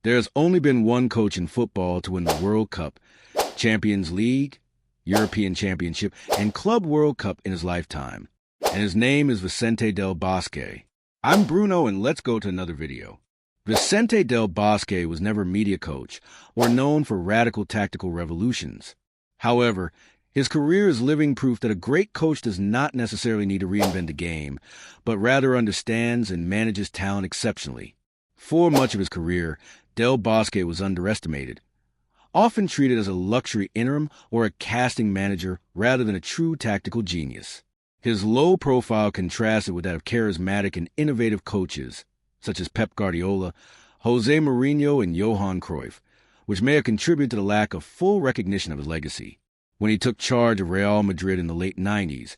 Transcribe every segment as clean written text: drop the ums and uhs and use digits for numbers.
There's only been one coach in football to win the World Cup, Champions League, European Championship, and Club World Cup in his lifetime, and his name is Vicente Del Bosque. I'm Bruno, and let's go to another video. Vicente Del Bosque was never a media coach or known for radical tactical revolutions. However, his career is living proof that a great coach does not necessarily need to reinvent the game, but rather understands and manages talent exceptionally. For much of his career, Del Bosque was underestimated, often treated as a luxury interim or a casting manager rather than a true tactical genius. His low profile contrasted with that of charismatic and innovative coaches, such as Pep Guardiola, Jose Mourinho, and Johan Cruyff, which may have contributed to the lack of full recognition of his legacy. When he took charge of Real Madrid in the late 90s,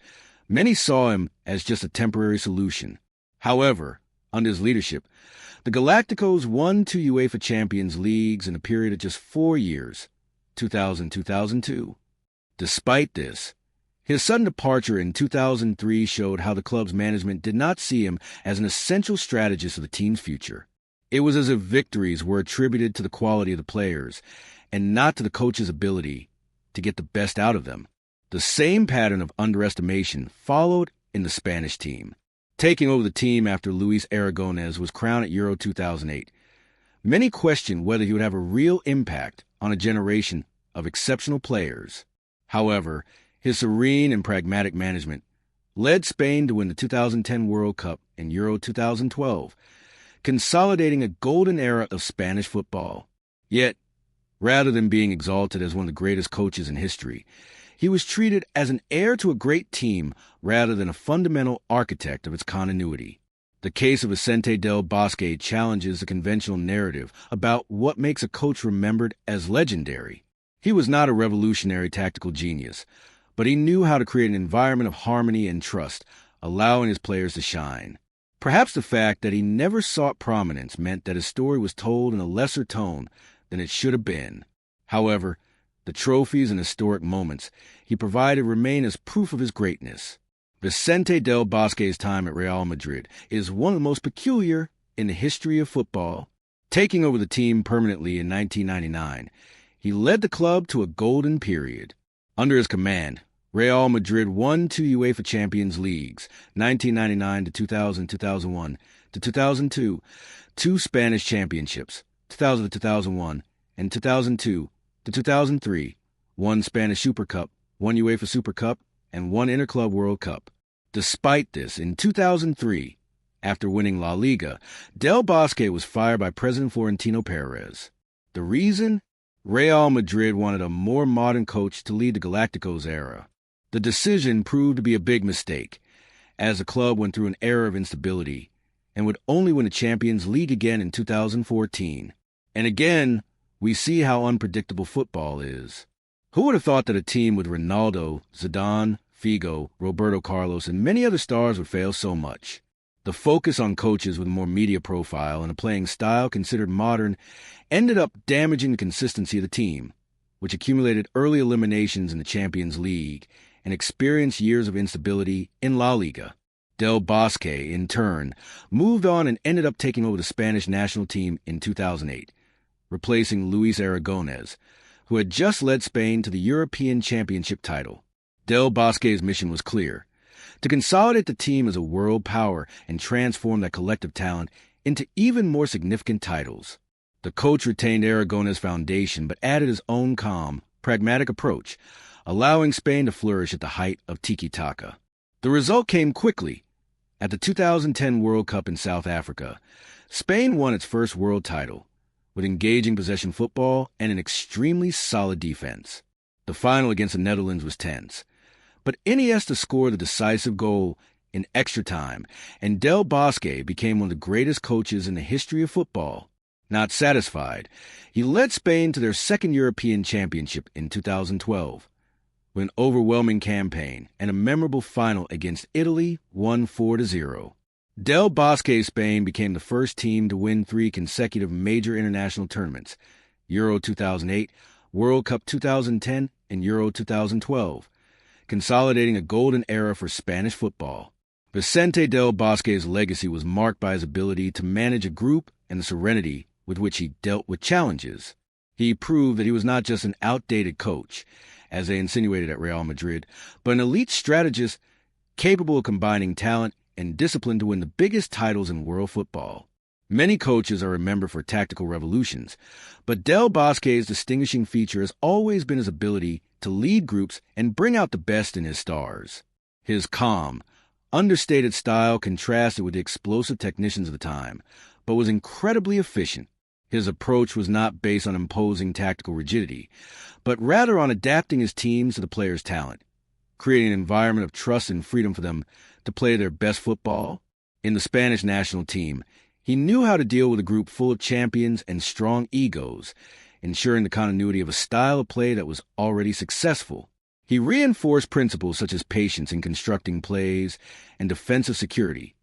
many saw him as just a temporary solution. However, under his leadership, the Galacticos won 2 UEFA Champions Leagues in a period of just 4 years, 2000-2002. Despite this, his sudden departure in 2003 showed how the club's management did not see him as an essential strategist of the team's future. It was as if victories were attributed to the quality of the players and not to the coach's ability to get the best out of them. The same pattern of underestimation followed in the Spanish team. Taking over the team after Luis Aragonés was crowned at Euro 2008, many questioned whether he would have a real impact on a generation of exceptional players. However, his serene and pragmatic management led Spain to win the 2010 World Cup and Euro 2012, consolidating a golden era of Spanish football. Yet, rather than being exalted as one of the greatest coaches in history, he was treated as an heir to a great team rather than a fundamental architect of its continuity. The case of Vicente Del Bosque challenges the conventional narrative about what makes a coach remembered as legendary. He was not a revolutionary tactical genius, but he knew how to create an environment of harmony and trust, allowing his players to shine. Perhaps the fact that he never sought prominence meant that his story was told in a lesser tone than it should have been. However, the trophies and historic moments he provided remain as proof of his greatness. Vicente Del Bosque's time at Real Madrid is one of the most peculiar in the history of football. Taking over the team permanently in 1999, he led the club to a golden period. Under his command, Real Madrid won 2 UEFA Champions Leagues, 1999 to 2000, 2001 to 2002, 2 Spanish championships, 2000 to 2001, and 2002 to 2003, 1 Spanish Super Cup, 1 UEFA Super Cup, and 1 Interclub World Cup. Despite this, in 2003, after winning La Liga, Del Bosque was fired by President Florentino Perez. The reason? Real Madrid wanted a more modern coach to lead the Galacticos era. The decision proved to be a big mistake, as the club went through an era of instability and would only win the Champions League again in 2014. And again, we see how unpredictable football is. Who would have thought that a team with Ronaldo, Zidane, Figo, Roberto Carlos, and many other stars would fail so much? The focus on coaches with a more media profile and a playing style considered modern ended up damaging the consistency of the team, which accumulated early eliminations in the Champions League and experienced years of instability in La Liga. Del Bosque, in turn, moved on and ended up taking over the Spanish national team in 2008, replacing Luis Aragonés, who had just led Spain to the European Championship title. Del Bosque's mission was clear: to consolidate the team as a world power and transform that collective talent into even more significant titles. The coach retained Aragonés' foundation but added his own calm, pragmatic approach, allowing Spain to flourish at the height of tiki-taka. The result came quickly. At the 2010 World Cup in South Africa, Spain won its first world title, with engaging possession football and an extremely solid defense. The final against the Netherlands was tense, but Iniesta scored the decisive goal in extra time, and Del Bosque became one of the greatest coaches in the history of football. Not satisfied, he led Spain to their second European Championship in 2012, with an overwhelming campaign and a memorable final against Italy, won 4-0. Del Bosque Spain became the first team to win 3 consecutive major international tournaments: Euro 2008, World Cup 2010, and Euro 2012, consolidating a golden era for Spanish football. Vicente Del Bosque's legacy was marked by his ability to manage a group and the serenity with which he dealt with challenges. He proved that he was not just an outdated coach, as they insinuated at Real Madrid, but an elite strategist capable of combining talent and discipline to win the biggest titles in world football. Many coaches are remembered for tactical revolutions, but Del Bosque's distinguishing feature has always been his ability to lead groups and bring out the best in his stars. His calm, understated style contrasted with the explosive technicians of the time, but was incredibly efficient. His approach was not based on imposing tactical rigidity, but rather on adapting his teams to the players' talent, creating an environment of trust and freedom for them to play their best football. In the Spanish national team, he knew how to deal with a group full of champions and strong egos, ensuring the continuity of a style of play that was already successful. He reinforced principles such as patience in constructing plays and defensive security,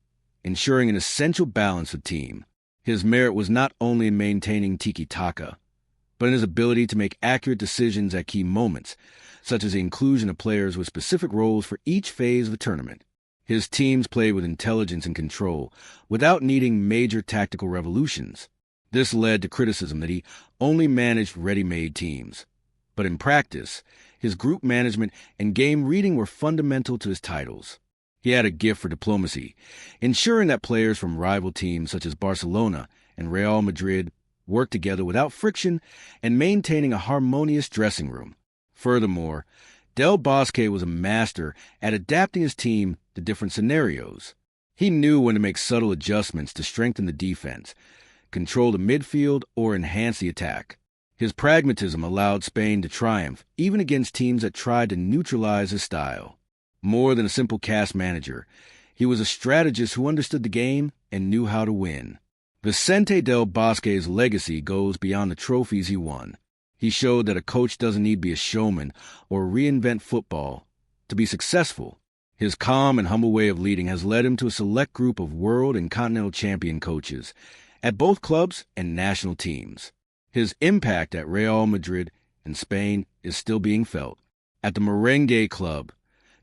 ensuring an essential balance of team. His merit was not only in maintaining tiki-taka, but in his ability to make accurate decisions at key moments, such as the inclusion of players with specific roles for each phase of a tournament. His teams played with intelligence and control, without needing major tactical revolutions. This led to criticism that he only managed ready-made teams. But in practice, his group management and game reading were fundamental to his titles. He had a gift for diplomacy, ensuring that players from rival teams such as Barcelona and Real Madrid worked together without friction and maintaining a harmonious dressing room. Furthermore, Del Bosque was a master at adapting his team to different scenarios. He knew when to make subtle adjustments to strengthen the defense, control the midfield, or enhance the attack. His pragmatism allowed Spain to triumph, even against teams that tried to neutralize his style. More than a simple cast manager, he was a strategist who understood the game and knew how to win. Vicente del Bosque's legacy goes beyond the trophies he won. He showed that a coach doesn't need to be a showman or reinvent football to be successful. His calm and humble way of leading has led him to a select group of world and continental champion coaches at both clubs and national teams. His impact at Real Madrid and Spain is still being felt. At the Merengue Club,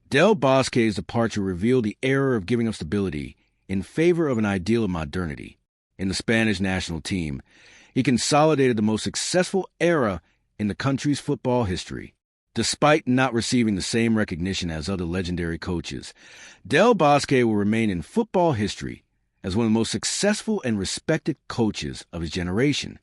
Del Bosque's departure revealed the error of giving up stability in favor of an ideal of modernity. In the Spanish national team, he consolidated the most successful era in the country's football history. Despite not receiving the same recognition as other legendary coaches, Del Bosque will remain in football history as one of the most successful and respected coaches of his generation.